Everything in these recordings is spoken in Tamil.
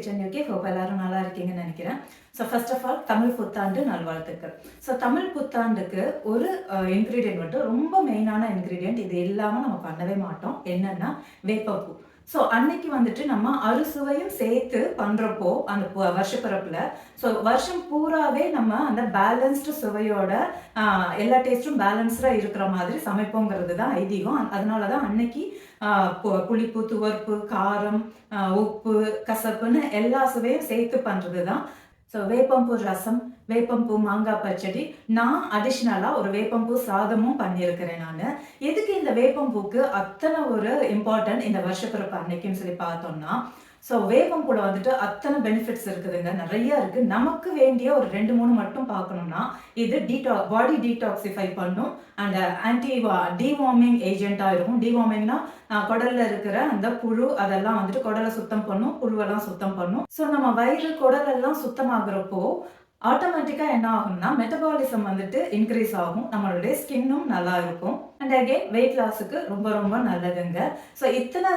Kitchen UK. ஹோப் எல்லாரும் நல்லா இருக்கீங்கன்னு நினைக்கிறேன். So first of all Tamil புத்தாண்டு நல்வாழ்த்துக்கள். ஸோ தமிழ் புத்தாண்டுக்கு ஒரு இன்க்ரீடியன்ட் மட்டும் ரொம்ப மெயினான இன்க்ரீடியன்ட், இது இல்லாமல் நம்ம பண்ணவே மாட்டோம். என்னன்னா வேப்பப்பூ. ஸோ அன்னைக்கு வந்துட்டு நம்ம அறுசுவையும் சேர்த்து பண்ணுறப்போ அந்த வருஷப்பிறப்பில், ஸோ வருஷம் பூராவே நம்ம அந்த பேலன்ஸ்டு சுவையோட எல்லா டேஸ்ட்டும் பேலன்ஸ்டாக இருக்கிற மாதிரி சமைப்போங்கிறது தான் ஐதீகம். அதனால தான் அன்னைக்கு புளிப்பு, துவர்ப்பு, காரம், உப்பு, கசப்புன்னு எல்லா சுவையும் சேர்த்து பண்ணுறது தான். ஸோ வேப்பம்பூ ரசம், வேப்பம்பூ மாங்காய் பச்சடி, நான் அடிஷ்னலாக ஒரு வேப்பம்பூ சாதமும் பண்ணியிருக்கிறேன் நான். எதுக்கு இந்த வேப்பம்பூக்கு அத்தனை ஒரு இம்பார்ட்டன்ட் இந்த வருஷப்பிறப்பு அன்னைக்குன்னு சொல்லி பார்த்தோம்னா, ஸோ வேப்பம்பூல வந்துட்டு அத்தனை பெனிஃபிட்ஸ் இருக்குதுங்க, நிறைய இருக்கு. நமக்கு வேண்டிய ஒரு 2-3 மட்டும் பார்க்கணும்னா, இது பாடி டீடாக்சிஃபை பண்ணும் அண்ட் ஆன்டி டிவார்மிங் ஏஜென்ட்டாக இருக்கும். டிவார்மிங்னா குடல்ல இருக்கிற அந்த புழு அதெல்லாம் வந்துட்டு குடலை சுத்தம் பண்ணும், புழுவெல்லாம் சுத்தம் பண்ணும். ஸோ நம்ம வயிறு குடலெல்லாம் சுத்தமாகிறப்போ ஆட்டோமேட்டிக்காக என்ன ஆகும்னா மெட்டபாலிசம் வந்துட்டு இன்க்ரீஸ் ஆகும், நம்மளுடைய ஸ்கின்னும் நல்லா இருக்கும். அண்ட் அகெயின் வெயிட் லாஸுக்கு ரொம்ப ரொம்ப நல்லதுங்க. ஸோ இத்தனை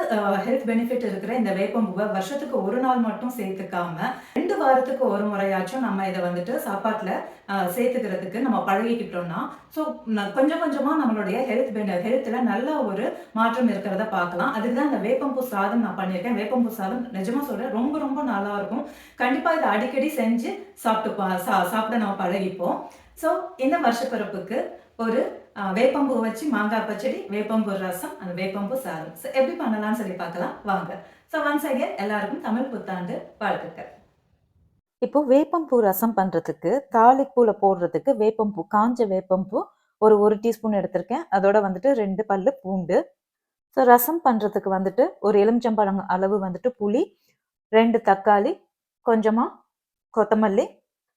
ஹெல்த் பெனிஃபிட் இருக்கிற இந்த வேப்பம்பூவை வருஷத்துக்கு ஒரு நாள் மட்டும் சேர்த்துக்காம 2 வாரத்துக்கு ஒரு முறையாச்சும் நம்ம இதை வந்துட்டு சாப்பாட்டில் சேர்த்துக்கிறதுக்கு நம்ம பழகிக்கிட்டோம்னா, ஸோ கொஞ்சம் கொஞ்சமாக நம்மளுடைய ஹெல்த்தில் நல்ல ஒரு மாற்றம் இருக்கிறத பார்க்கலாம். அதுக்கு தான் இந்த வேப்பம்பூ சாதம் நான் பண்ணியிருக்கேன். வேப்பம்பூ சாதம் நிஜமாக சொல்கிறேன், ரொம்ப ரொம்ப நல்லா இருக்கும். கண்டிப்பாக இதை அடிக்கடி செஞ்சு சாப்பிட நம்ம பழகிப்போம். ஸோ இந்த வருஷப்பிறப்புக்கு ஒரு வேப்பம்பூ வச்சு மாங்காய் பச்சடி, வேப்பம்பூ ரசம், அந்த வேப்பம்பூ சாதம் ஸோ எப்படி பண்ணலாம்னு சொல்லி பார்க்கலாம் வாங்க. ஸோ ஒன்ஸ் அகேன் எல்லாருக்கும் தமிழ் புத்தாண்டு வாழ்த்துக்கள். இப்போ வேப்பம்பூ ரசம் பண்ணுறதுக்கு தாளிப்பூல போடுறதுக்கு வேப்பம்பூ, காஞ்ச வேப்பம்பூ ஒரு டீஸ்பூன் எடுத்திருக்கேன். அதோட வந்துட்டு 2 பல்லு பூண்டு. ஸோ ரசம் பண்ணுறதுக்கு வந்துட்டு ஒரு எலுமிச்சம்பழம் அளவு வந்துட்டு புளி, 2 தக்காளி, கொஞ்சமாக கொத்தமல்லி,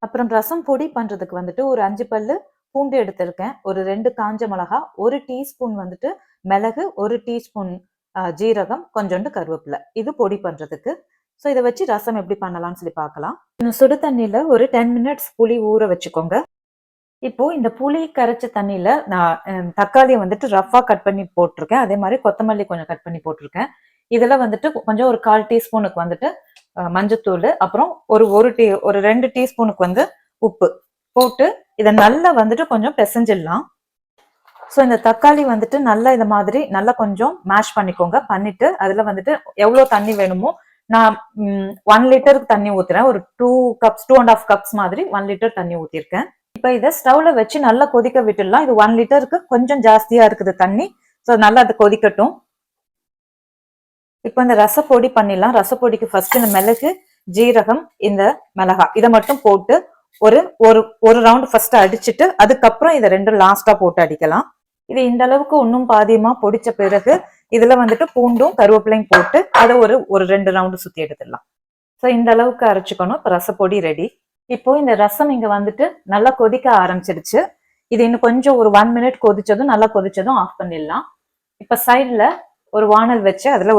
அப்புறம் ரசம் பொடி பண்ணுறதுக்கு வந்துட்டு ஒரு 5 பல்லு பூண்டு எடுத்திருக்கேன், ஒரு 2 காஞ்ச மிளகா, 1 டீஸ்பூன் வந்துட்டு மிளகு, 1 டீஸ்பூன் ஜீரகம், கொஞ்சோண்டு கருவேப்பிலை. இது பொடி பண்ணுறதுக்கு. ஸோ இதை வச்சு ரசம் எப்படி பண்ணலாம்னு சொல்லி பார்க்கலாம். சுடு தண்ணியில் ஒரு 10 மினிட்ஸ் புளி ஊற வச்சுக்கோங்க. இப்போ இந்த புளி கரைச்ச தண்ணியில் நான் தக்காளியை வந்துட்டு ரஃபாக கட் பண்ணி போட்டிருக்கேன். அதே மாதிரி கொத்தமல்லி கொஞ்சம் கட் பண்ணி போட்டிருக்கேன். இதில் வந்துட்டு கொஞ்சம் ஒரு 1/4 டீஸ்பூனுக்கு வந்துட்டு மஞ்சத்தூள், அப்புறம் ஒரு 2 டீஸ்பூனுக்கு வந்து உப்பு போட்டு இதை நல்லா வந்துட்டு கொஞ்சம் பிசைஞ்சிடலாம். ஸோ இந்த தக்காளி வந்துட்டு நல்லா இந்த மாதிரி நல்லா கொஞ்சம் மேஷ் பண்ணிக்கோங்க. பண்ணிட்டு அதில் வந்துட்டு எவ்வளோ தண்ணி வேணுமோ, நான் 1 லிட்டருக்கு தண்ணி ஊற்றுறேன். ஒரு 2 கப்ஸ் 2.5 கப்ஸ் மாதிரி 1 லிட்டர் தண்ணி ஊற்றிருக்கேன். இப்போ இதை ஸ்டவ்ல வச்சு நல்லா கொதிக்க விட்டுடலாம். இது 1 லிட்டருக்கு கொஞ்சம் ஜாஸ்தியா இருக்குது தண்ணி. ஸோ நல்லா அது கொதிக்கட்டும். இப்போ இந்த ரசப்பொடி பண்ணிடலாம். ரசப்பொடிக்கு ஃபர்ஸ்ட் இந்த மிளகு, ஜீரகம், இந்த மிளகாய் இதை மட்டும் போட்டு ஒரு ரவுண்ட் ஃபர்ஸ்ட் அடிச்சுட்டு அதுக்கப்புறம் இதை 2 லாஸ்டா போட்டு அடிக்கலாம். இது இந்த அளவுக்கு இன்னும் பாதியமா பொடிச்ச பிறகு இதுல வந்துட்டு பூண்டும் கருவேப்பிலையும் போட்டு அதை ஒரு 2 ரவுண்டு சுத்தி எடுத்துடலாம். ஸோ இந்த அளவுக்கு அரைச்சிக்கணும். இப்போ ரசப்பொடி ரெடி. இப்போ இந்த ரசம் இங்க வந்துட்டு நல்லா கொதிக்க ஆரம்பிச்சிடுச்சு. இது இன்னும் கொஞ்சம் ஒரு 1 மினிட் கொதிச்சதும் நல்லா கொதிச்சதும் ஆஃப் பண்ணிடலாம். இப்ப சைட்ல ஒரு வானல் வச்சு அதுல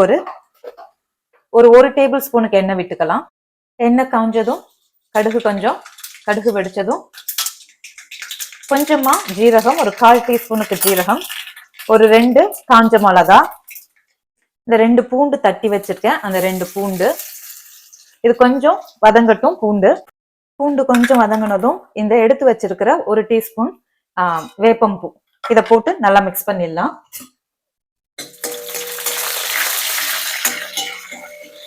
ஒரு டேபிள் ஸ்பூனுக்கு எண்ணெய் விட்டுக்கலாம். எண்ணெய் காஞ்சதும் கடுகு வெடிச்சதும் கொஞ்சமா ஜீரகம், ஒரு 1/4 டீஸ்பூனுக்கு ஜீரகம், ஒரு 2 காஞ்ச மிளகா, இந்த 2 பூண்டு தட்டி வச்சிருக்கேன், அந்த 2 பூண்டு. இது கொஞ்சம் வதங்கட்டும். பூண்டு கொஞ்சம் வதங்கினதும் இந்த எடுத்து வச்சிருக்கிற 1 டீஸ்பூன் வேப்பம்பூ இதை போட்டு நல்லா மிக்ஸ் பண்ணிடலாம்.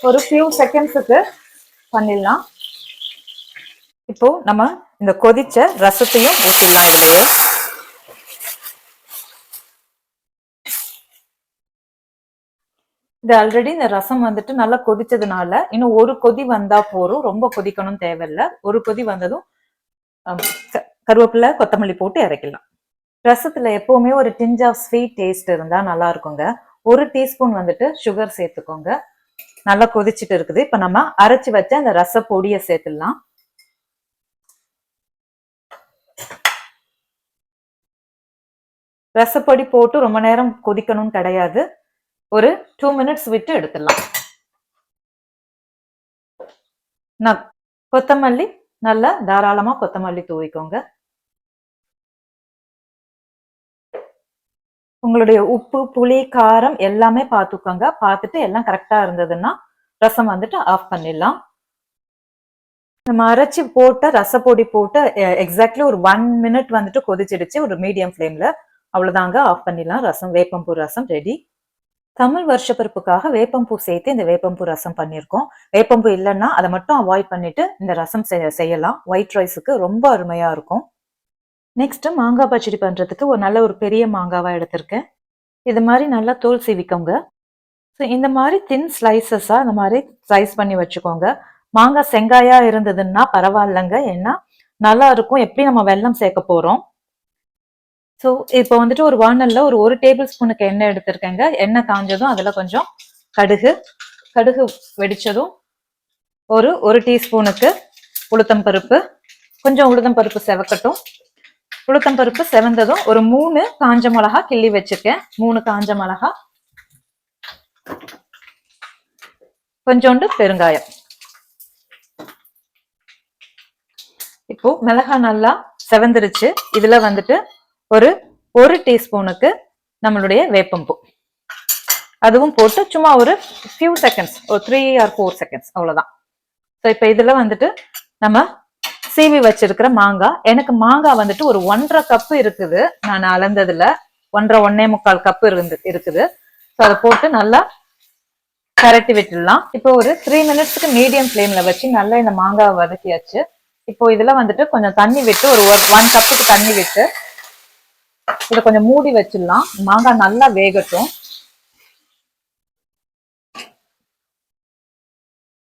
ஒரு ஃபியூ செகண்ட்ஸுக்கு பண்ணிடலாம். இப்போ நம்ம இந்த கொதிச்ச ரசத்தையும் ஊற்றிடலாம் இதுலயே. இது ஆல்ரெடி இந்த ரசம் வந்துட்டு நல்லா கொதிச்சதுனால இன்னும் ஒரு கொதி வந்தா போறோம், ரொம்ப கொதிக்கணும் தேவையில்லை. ஒரு கொதி வந்ததும் கருவேப்பிலை, கொத்தமல்லி போட்டு இறக்கலாம். ரசத்துல எப்பவுமே ஒரு டிஞ்ச் ஆஃப் ஸ்வீட் டேஸ்ட் இருந்தா நல்லா இருக்குங்க. 1 டீஸ்பூன் வந்துட்டு சுகர் சேர்த்துக்கோங்க. நல்லா கொதிச்சுட்டு இருக்குது. இப்ப நம்ம அரைச்சு வச்ச அந்த ரச பொடியை சேர்த்துடலாம். ரசப்பொடி போட்டு ரொம்ப நேரம் கொதிக்கணும்னு கிடையாது, ஒரு 2 மினிட்ஸ் விட்டு எடுத்துடலாம். நான் கொத்தமல்லி நல்லா தாராளமா கொத்தமல்லி தூவிக்கோங்க. உங்களுடைய உப்பு, புளி, காரம் எல்லாமே பார்த்துக்கோங்க. பார்த்துட்டு எல்லாம் கரெக்டா இருந்ததுன்னா ரசம் வந்துட்டு ஆஃப் பண்ணிடலாம். நம்ம அரைச்சி போட்ட ரசப்பொடி போட்டு எக்ஸாக்ட்லி ஒரு 1 மினிட் வந்துட்டு கொதிச்சிடுச்சு ஒரு மீடியம் ஃப்ளேம்ல. அவ்வளவுதாங்க, ஆஃப் பண்ணிடலாம். ரசம், வேப்பம்பூ ரசம் ரெடி. தமிழ் வருஷப்பிறப்புக்காக வேப்பம்பூ சேர்த்து இந்த வேப்பம்பூ ரசம் பண்ணியிருக்கோம். வேப்பம்பூ இல்லைன்னா அதை மட்டும் அவாய்ட் பண்ணிட்டு இந்த ரசம் செய்யலாம். ஒயிட் ரைஸுக்கு ரொம்ப அருமையா இருக்கும். நெக்ஸ்ட் மாங்காய் பச்சடி பண்றதுக்கு ஒரு நல்ல ஒரு பெரிய மாங்காவா எடுத்திருக்கேன். இது மாதிரி நல்லா தோல் சீவிக்கோங்க. ஸோ இந்த மாதிரி தின் ஸ்லைசஸா இந்த மாதிரி ஸ்லைஸ் பண்ணி வச்சுக்கோங்க. மாங்காய் செங்காயா இருந்ததுன்னா பரவாயில்லைங்க, ஏன்னா நல்லா இருக்கும். எப்படி நம்ம வெல்லம் சேர்க்க போறோம். ஸோ இப்போ வந்துட்டு ஒரு வானல்ல ஒரு டேபிள் ஸ்பூனுக்கு எண்ணெய் எடுத்திருக்கேங்க. எண்ணெய் காஞ்சதும் அதுல கொஞ்சம் கடுகு வெடிச்சதும் ஒரு டீஸ்பூனுக்கு உளுத்தம் பருப்பு, கொஞ்சம் உளுத்தம் பருப்பு செவக்கட்டும். உளுத்தம் பருப்பு செவந்ததும் ஒரு 3 காஞ்ச மிளகா கிள்ளி வச்சிருக்கேன். 3 காஞ்ச மிளகா, கொஞ்சோண்டு பெருங்காயம். இப்போ மிளகா நல்லா செவந்துருச்சு. இதுல வந்துட்டு ஒரு டீஸ்பூனுக்கு நம்மளுடைய வேப்பம்பூ, அதுவும் போட்டு சும்மா ஒரு ஃபியூ செகண்ட்ஸ், ஒரு 3 or 4 செகண்ட்ஸ் அவ்வளவுதான். ஸோ இப்போ இதுல வந்துட்டு நம்ம சீவி வச்சிருக்கிற மாங்காய், எனக்கு மாங்காய் வந்துட்டு ஒரு 1.5 கப்பு இருக்குது. நான் அளந்ததுல 1.25 கப்பு இருக்குது. ஸோ அதை போட்டு நல்லா கரட்டி விட்டுடலாம். இப்போ ஒரு 3 மினிட்ஸ்க்கு மீடியம் ஃப்ளேம்ல வச்சு நல்லா இந்த மாங்காய் வதக்கியாச்சு. இப்போ இதுல வந்துட்டு கொஞ்சம் தண்ணி விட்டு ஒரு 1 கப்புக்கு தண்ணி விட்டு இதை கொஞ்சம் மூடி வச்சிடலாம். மாங்காய் நல்லா வேகட்டும்.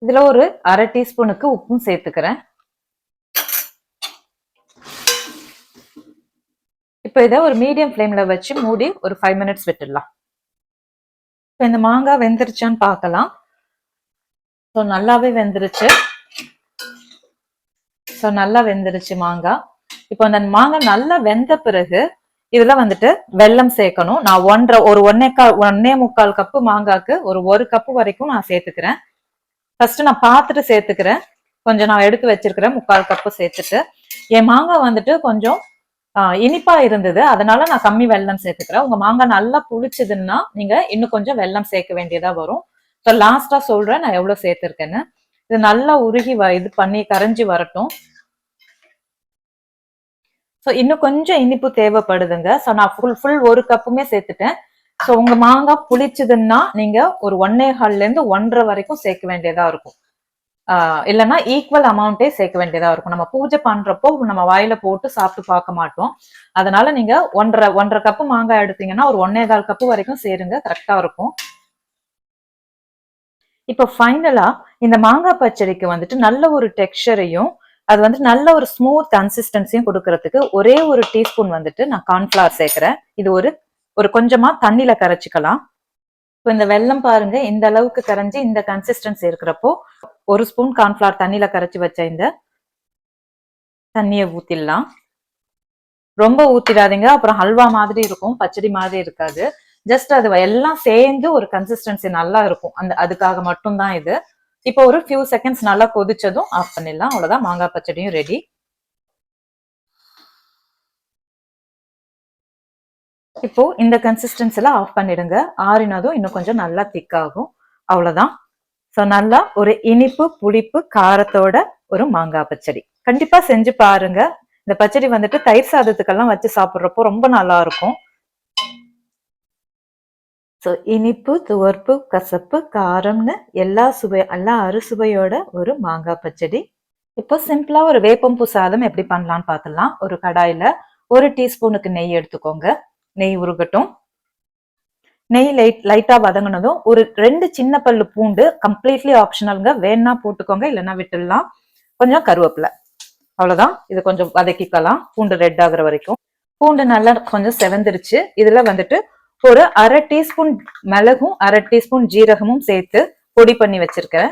இதுல ஒரு 1/2 டீஸ்பூனுக்கு உப்பும் சேர்த்துக்கிறேன். இப்போ இதை ஒரு மீடியம் ஃப்ளேம்ல வச்சு மூடி ஒரு 5 மினிட்ஸ் விட்டுடலாம். இப்போ இந்த மாங்காய் வெந்துருச்சான்னு பார்க்கலாம். ஸோ நல்லாவே வெந்துருச்சு. ஸோ நல்லா வெந்துருச்சு மாங்காய். இப்போ அந்த மாங்காய் நல்லா வெந்த பிறகு இதுல வந்துட்டு வெல்லம் சேர்க்கணும். நான் 1.25 கப்பு மாங்காய்க்கு ஒரு கப்பு வரைக்கும் நான் சேர்த்துக்கிறேன். ஃபர்ஸ்ட் நான் பார்த்துட்டு சேர்த்துக்கிறேன். கொஞ்சம் நான் எடுத்து வச்சிருக்கிறேன் 3/4 கப்பு சேர்த்துட்டு. என் மாங்காய் வந்துட்டு கொஞ்சம் இனிப்பா இருந்தது, அதனால நான் கம்மி வெல்லம் சேர்த்துக்கிறேன். உங்க மாங்காய் நல்லா புளிச்சதுன்னா நீங்க இன்னும் கொஞ்சம் வெல்லம் சேர்க்க வேண்டியதா வரும். ஸோ லாஸ்டா சொல்றேன் நான் எவ்வளவு சேர்த்திருக்கேன்னு. இது நல்லா உருகி இது பண்ணி கரைஞ்சி வரட்டும். ஸோ இன்னும் கொஞ்சம் இனிப்பு தேவைப்படுதுங்க. ஸோ நான் ஃபுல் 1 கப்புமே சேர்த்துட்டேன். ஸோ உங்க மாங்காய் புளிச்சதுன்னா நீங்க ஒரு 1.25 இருந்து 1.5 வரைக்கும் சேர்க்க வேண்டியதா இருக்கும். இல்லைன்னா ஈக்குவல் அமௌண்டே சேர்க்க வேண்டியதா இருக்கும். நம்ம பூஜை பண்றப்போ நம்ம வாயில போட்டு சாப்பிட்டு பார்க்க மாட்டோம். அதனால நீங்க 1.5 கப்பு மாங்காய் எடுத்தீங்கன்னா ஒரு 1.25 கப்பு வரைக்கும் சேருங்க, கரெக்டா இருக்கும். இப்போ ஃபைனலா இந்த மாங்காய் பச்சடிக்கு வந்துட்டு நல்ல ஒரு டெக்ஸ்சரையும் அது வந்துட்டு நல்ல ஒரு ஸ்மூத் கன்சிஸ்டன்சியும் கொடுக்கறதுக்கு ஒரே ஒரு டீஸ்பூன் வந்துட்டு நான் கார்ன்ஃபிளவர் சேர்க்கிறேன். இது ஒரு கொஞ்சமா தண்ணியில கரைச்சிக்கலாம். இப்போ இந்த வெல்லம் பாருங்க இந்த அளவுக்கு கரைஞ்சி இந்த கன்சிஸ்டன்சி இருக்கிறப்போ 1 ஸ்பூன் கார்ன்ஃபிளவர் தண்ணியில கரைச்சி வச்ச இந்த தண்ணியை ஊத்திடலாம். ரொம்ப ஊத்திடாதீங்க, அப்புறம் ஹல்வா மாதிரி இருக்கும், பச்சடி மாதிரி இருக்காது. ஜஸ்ட் அது எல்லாம் சேர்ந்து ஒரு கன்சிஸ்டன்சி நல்லா இருக்கும். அதுக்காக மட்டும்தான் இது. இப்போ ஒரு ஃபியூ செகண்ட்ஸ் நல்லா கொதிச்சதும் ஆஃப் பண்ணிடலாம். அவ்வளவுதான், மாங்காய் பச்சடியும் ரெடி. இப்போ இந்த கன்சிஸ்டன்சில ஆஃப் பண்ணிடுங்க. ஆறினதும் இன்னும் கொஞ்சம் நல்லா திக் ஆகும். அவ்வளவுதான். ஸோ நல்லா ஒரு இனிப்பு புளிப்பு காரத்தோட ஒரு மாங்காய் பச்சடி கண்டிப்பா செஞ்சு பாருங்க. இந்த பச்சடி வந்துட்டு தயிர் சாதத்துக்கெல்லாம் வச்சு சாப்பிட்றப்போ ரொம்ப நல்லா இருக்கும். ஸோ இனிப்பு துவர்ப்பு கசப்பு காரம்னு எல்லா அறுசுவையோட ஒரு மாங்காய் பச்சடி. இப்போ சிம்பிளா ஒரு வேப்பம்பூ சாதம் எப்படி பண்ணலாம்னு பார்த்துலாம். ஒரு கடாயில 1 டீஸ்பூனுக்கு நெய் எடுத்துக்கோங்க. நெய் உருகட்டும். நெய் லைட்டா வதங்கினதும் ஒரு 2 சின்ன பல்லு பூண்டு, கம்ப்ளீட்லி ஆப்ஷனல்ங்க, வேணா போட்டுக்கோங்க இல்லைன்னா விட்டுடலாம். கொஞ்சம் கருவேப்பிலை, அவ்வளவுதான். இது கொஞ்சம் வதக்கிக்கலாம் பூண்டு ரெட் ஆகுற வரைக்கும். பூண்டு நல்லா கொஞ்சம் செவந்துருச்சு. இதுல வந்துட்டு ஒரு 1/2 டீஸ்பூன் மிளகும் 1/2 டீஸ்பூன் ஜீரகமும் சேர்த்து பொடி பண்ணி வச்சிருக்கேன்.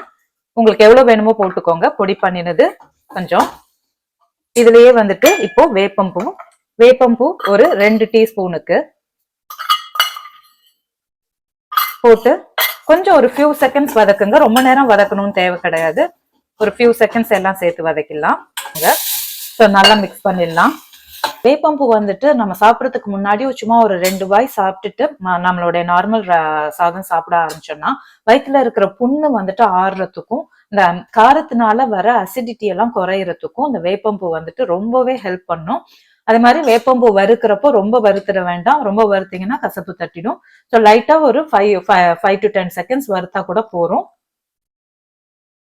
உங்களுக்கு எவ்வளவு வேணுமோ போட்டுக்கோங்க. பொடி பண்ணினது கொஞ்சம். இதுலயே வந்துட்டு இப்போ வேப்பம்பூ ஒரு 2 டீஸ்பூனுக்கு போட்டு கொஞ்சம் ஒரு ஃபியூ செகண்ட்ஸ் வதக்குங்க. ரொம்ப நேரம் வதக்கணும்னு தேவை கிடையாது. ஒரு ஃபியூ செகண்ட்ஸ் எல்லாம் சேர்த்து வதக்கிடலாம். ஸோ நல்லா மிக்ஸ் பண்ணிடலாம். வேப்பம்பூ வந்துட்டு நம்ம சாப்பிடறதுக்கு முன்னாடி சும்மா ஒரு 2 வாய் சாப்பிட்டுட்டு நம்மளுடைய நார்மல் சாதம் சாப்பிட ஆரம்பிச்சோம்னா வயிற்றுல இருக்கிற புண்ணு வந்துட்டு ஆறுறதுக்கும் இந்த காரத்தினால வர அசிடிட்டி எல்லாம் குறையறதுக்கும் இந்த வேப்பம்பூ வந்துட்டு ரொம்பவே ஹெல்ப் பண்ணும். அதே மாதிரி வேப்பம்பூ வறுக்கிறப்போ ரொம்ப வறுத்துட வேண்டாம். ரொம்ப வறுத்தீங்கன்னா கசப்பு தட்டிடும். ஸோ லைட்டா ஒரு 5 to 10 செகண்ட்ஸ் வறுத்தா கூட போறோம்.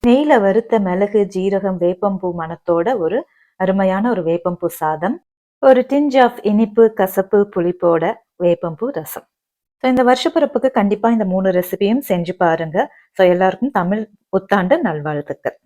நெய்ல வறுத்த மிளகு, ஜீரகம், வேப்பம்பூ மணத்தோட ஒரு அருமையான ஒரு வேப்பம்பூ சாதம். ஒரு டிஞ்ச் ஆஃப் இனிப்பு, கசப்பு, புளிப்போட வேப்பம்பூ ரசம். ஸோ இந்த வருஷப்பிறப்புக்கு கண்டிப்பா இந்த 3 ரெசிபியும் செஞ்சு பாருங்க. ஸோ எல்லாருக்கும் தமிழ் புத்தாண்டு நல்வாழ்த்துக்கள்.